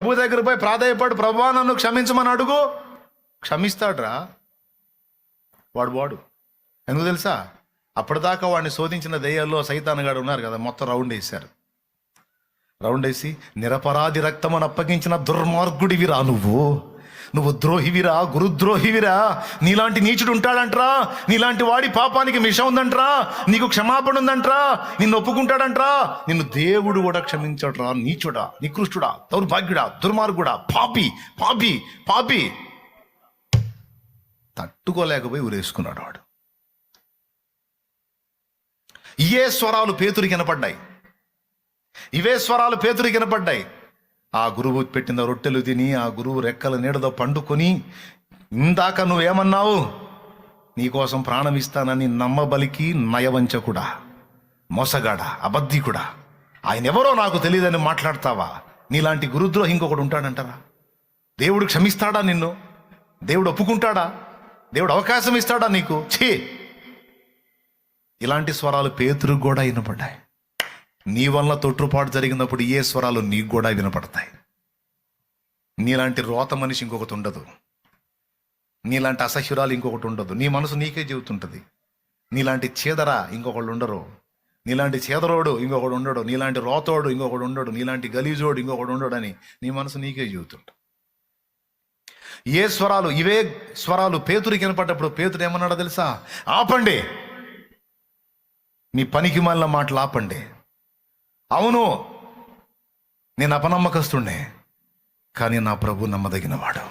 ప్రభు దగ్గర పోయి ప్రాధాయపడు, ప్రభువా నన్ను క్షమించమని అడుగు, క్షమిస్తాడ్రా వాడు. ఎందుకు తెలుసా? అప్పటిదాకా వాడిని శోధించిన దెయ్యాల్లో సైతానుగాడు ఉన్నారు కదా, మొత్తం రౌండ్ వేసి నిరపరాధి రక్తమని అప్పగించిన దుర్మార్గుడివిరా నువ్వు ద్రోహివిరా, గురుద్రోహివిరా, నీలాంటి నీచుడు ఉంటాడంట్రా, నీలాంటి వాడి పాపానికి మిష ఉందంట్రా, నీకు క్షమాపణ ఉందంట్రా, నిన్ను ఒప్పుకుంటాడంట్రా, నిన్ను దేవుడు కూడా క్షమించడరా, నీచుడా, నికృష్టుడా, దౌర్భాగ్యుడా, దుర్మార్గుడా, పాపి పాపి పాపి. తట్టుకోలేకపోయి ఉరేసుకున్నాడు వాడు. ఇవే స్వరాలు పేతురికి వినపడ్డాయి. ఆ గురువు పెట్టిన రొట్టెలు తిని, ఆ గురువు రెక్కల నీడతో పండుకొని, ఇందాక నువ్వేమన్నావు, నీకోసం ప్రాణం ఇస్తానని నమ్మబలికి నయవంచకుడా, మోసగాడా, అబద్ధికుడా, ఆయన ఎవరో నాకు తెలియదని మాట్లాడతావా? నీలాంటి గురుద్రోహి ఇంకొకడు ఉంటాడంటారా? దేవుడు క్షమిస్తాడా నిన్ను? దేవుడు ఒప్పుకుంటాడా? దేవుడు అవకాశం ఇస్తాడా నీకు? ఇలాంటి స్వరాలు పేతురుకు కూడా వినపడ్డాయి. నీ వల్ల తొట్టుపాటు జరిగినప్పుడు ఏ స్వరాలు నీకు కూడా వినపడతాయి. నీలాంటి రోత మనిషి ఇంకొకటి ఉండదు, నీలాంటి అసహ్యురాలు ఇంకొకటి ఉండదు, నీ మనసు నీకే చెబుతుంటుంది. నీలాంటి చీదర ఇంకొకళ్ళు ఉండరు, నీలాంటి చీదరోడు ఇంకొకడు ఉండడు, నీలాంటి రోతోడు ఇంకొకడు ఉండడు, నీలాంటి గలీజోడు ఇంకొకడు ఉండడు అని నీ మనసు నీకే చెబుతుంటుంది. ఏ స్వరాలు? ఇవే స్వరాలు పేతురికి వినపడ్డప్పుడు పేతురు ఏమన్నాడో తెలుసా? ఆపండి, మీ పనికి మాలిన మాటలు ఆపండి. అవును, నేను అపనమ్మకస్తున్నే, కానీ నా ప్రభు నమ్మదగినవాడు.